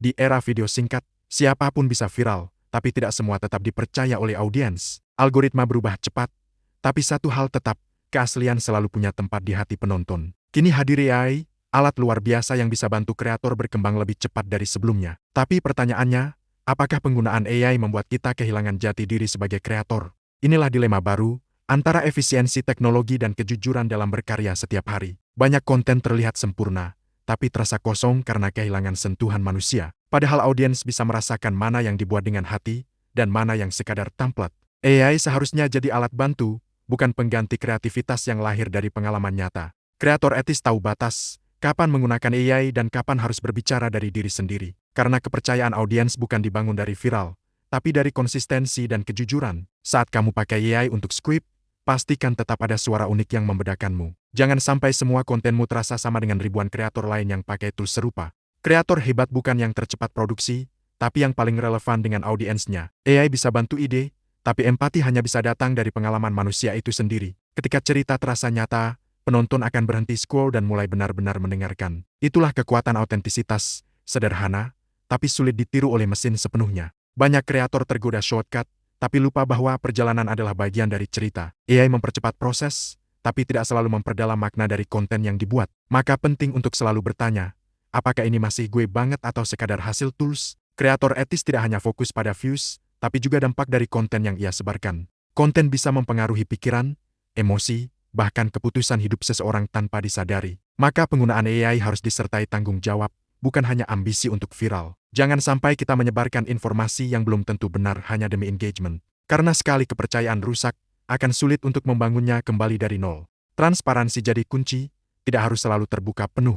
Di era video singkat, siapapun bisa viral, tapi tidak semua tetap dipercaya oleh audiens. Algoritma berubah cepat, tapi satu hal tetap, keaslian selalu punya tempat di hati penonton. Kini hadir AI, alat luar biasa yang bisa bantu kreator berkembang lebih cepat dari sebelumnya. Tapi pertanyaannya, apakah penggunaan AI membuat kita kehilangan jati diri sebagai kreator? Inilah dilema baru, antara efisiensi teknologi dan kejujuran dalam berkarya setiap hari. Banyak konten terlihat sempurna, tapi terasa kosong karena kehilangan sentuhan manusia. Padahal audiens bisa merasakan mana yang dibuat dengan hati, dan mana yang sekadar template. AI seharusnya jadi alat bantu, bukan pengganti kreativitas yang lahir dari pengalaman nyata. Kreator etis tahu batas, kapan menggunakan AI dan kapan harus berbicara dari diri sendiri. Karena kepercayaan audiens bukan dibangun dari viral, tapi dari konsistensi dan kejujuran. Saat kamu pakai AI untuk skrip, pastikan tetap ada suara unik yang membedakanmu. Jangan sampai semua kontenmu terasa sama dengan ribuan kreator lain yang pakai tools serupa. Kreator hebat bukan yang tercepat produksi, tapi yang paling relevan dengan audiensnya. AI bisa bantu ide, tapi empati hanya bisa datang dari pengalaman manusia itu sendiri. Ketika cerita terasa nyata, penonton akan berhenti scroll dan mulai benar-benar mendengarkan. Itulah kekuatan autentisitas, sederhana, tapi sulit ditiru oleh mesin sepenuhnya. Banyak kreator tergoda shortcut, tapi lupa bahwa perjalanan adalah bagian dari cerita. AI mempercepat proses, tapi tidak selalu memperdalam makna dari konten yang dibuat. Maka penting untuk selalu bertanya, apakah ini masih gue banget atau sekadar hasil tools? Kreator etis tidak hanya fokus pada views, tapi juga dampak dari konten yang ia sebarkan. Konten bisa mempengaruhi pikiran, emosi, bahkan keputusan hidup seseorang tanpa disadari. Maka penggunaan AI harus disertai tanggung jawab, bukan hanya ambisi untuk viral. Jangan sampai kita menyebarkan informasi yang belum tentu benar hanya demi engagement. Karena sekali kepercayaan rusak, akan sulit untuk membangunnya kembali dari nol. Transparansi jadi kunci, tidak harus selalu terbuka penuh,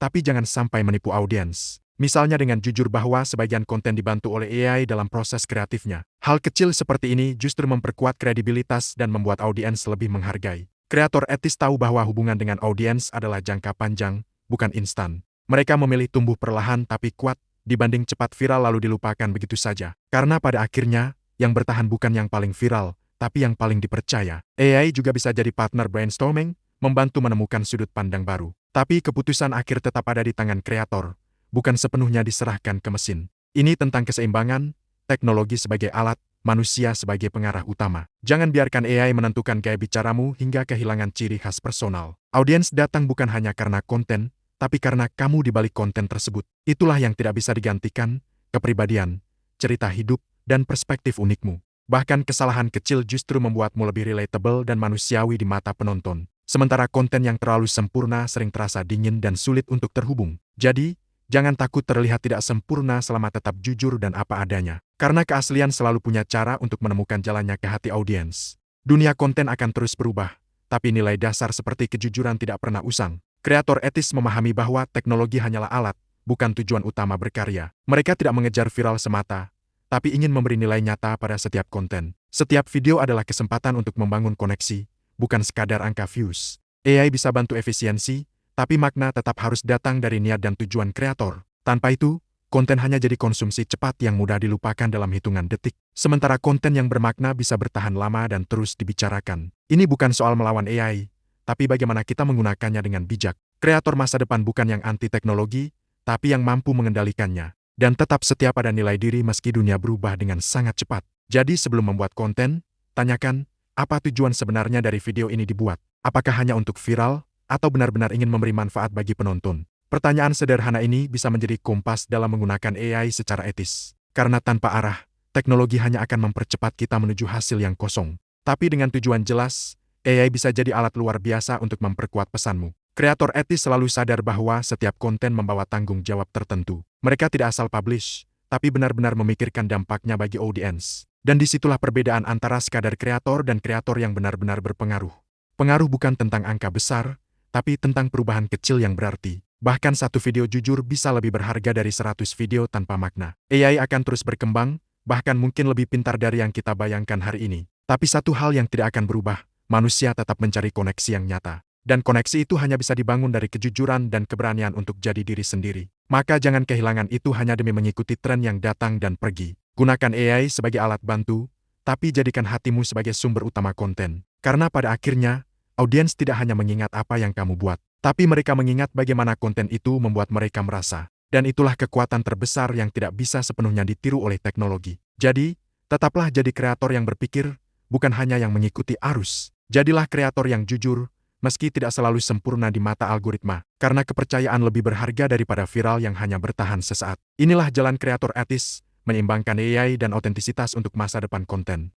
tapi jangan sampai menipu audiens. Misalnya dengan jujur bahwa sebagian konten dibantu oleh AI dalam proses kreatifnya. Hal kecil seperti ini justru memperkuat kredibilitas dan membuat audiens lebih menghargai. Kreator etis tahu bahwa hubungan dengan audiens adalah jangka panjang, bukan instan. Mereka memilih tumbuh perlahan tapi kuat, dibanding cepat viral lalu dilupakan begitu saja. Karena pada akhirnya, yang bertahan bukan yang paling viral, tapi yang paling dipercaya. AI juga bisa jadi partner brainstorming, membantu menemukan sudut pandang baru. Tapi keputusan akhir tetap ada di tangan kreator, bukan sepenuhnya diserahkan ke mesin. Ini tentang keseimbangan, teknologi sebagai alat, manusia sebagai pengarah utama. Jangan biarkan AI menentukan gaya bicaramu hingga kehilangan ciri khas personal. Audiens datang bukan hanya karena konten, tapi karena kamu di balik konten tersebut. Itulah yang tidak bisa digantikan, kepribadian, cerita hidup, dan perspektif unikmu. Bahkan kesalahan kecil justru membuatmu lebih relatable dan manusiawi di mata penonton. Sementara konten yang terlalu sempurna sering terasa dingin dan sulit untuk terhubung. Jadi, jangan takut terlihat tidak sempurna selama tetap jujur dan apa adanya. Karena keaslian selalu punya cara untuk menemukan jalannya ke hati audiens. Dunia konten akan terus berubah, tapi nilai dasar seperti kejujuran tidak pernah usang. Kreator etis memahami bahwa teknologi hanyalah alat, bukan tujuan utama berkarya. Mereka tidak mengejar viral semata, tapi ingin memberi nilai nyata pada setiap konten. Setiap video adalah kesempatan untuk membangun koneksi, bukan sekadar angka views. AI bisa bantu efisiensi, tapi makna tetap harus datang dari niat dan tujuan kreator. Tanpa itu, konten hanya jadi konsumsi cepat yang mudah dilupakan dalam hitungan detik. Sementara konten yang bermakna bisa bertahan lama dan terus dibicarakan. Ini bukan soal melawan AI, tapi bagaimana kita menggunakannya dengan bijak. Kreator masa depan bukan yang anti teknologi, tapi yang mampu mengendalikannya. Dan tetap setia pada nilai diri meski dunia berubah dengan sangat cepat. Jadi sebelum membuat konten, tanyakan, apa tujuan sebenarnya dari video ini dibuat? Apakah hanya untuk viral, atau benar-benar ingin memberi manfaat bagi penonton? Pertanyaan sederhana ini bisa menjadi kompas dalam menggunakan AI secara etis. Karena tanpa arah, teknologi hanya akan mempercepat kita menuju hasil yang kosong. Tapi dengan tujuan jelas, AI bisa jadi alat luar biasa untuk memperkuat pesanmu. Kreator etis selalu sadar bahwa setiap konten membawa tanggung jawab tertentu. Mereka tidak asal publish, tapi benar-benar memikirkan dampaknya bagi audiens. Dan disitulah perbedaan antara sekadar kreator dan kreator yang benar-benar berpengaruh. Pengaruh bukan tentang angka besar, tapi tentang perubahan kecil yang berarti. Bahkan satu video jujur bisa lebih berharga dari 100 video tanpa makna. AI akan terus berkembang, bahkan mungkin lebih pintar dari yang kita bayangkan hari ini. Tapi satu hal yang tidak akan berubah, manusia tetap mencari koneksi yang nyata. Dan koneksi itu hanya bisa dibangun dari kejujuran dan keberanian untuk jadi diri sendiri. Maka jangan kehilangan itu hanya demi mengikuti tren yang datang dan pergi. Gunakan AI sebagai alat bantu, tapi jadikan hatimu sebagai sumber utama konten. Karena pada akhirnya, audiens tidak hanya mengingat apa yang kamu buat, tapi mereka mengingat bagaimana konten itu membuat mereka merasa. Dan itulah kekuatan terbesar yang tidak bisa sepenuhnya ditiru oleh teknologi. Jadi, tetaplah jadi kreator yang berpikir, bukan hanya yang mengikuti arus. Jadilah kreator yang jujur, meski tidak selalu sempurna di mata algoritma, karena kepercayaan lebih berharga daripada viral yang hanya bertahan sesaat. Inilah jalan kreator etis, menyeimbangkan AI dan otentisitas untuk masa depan konten.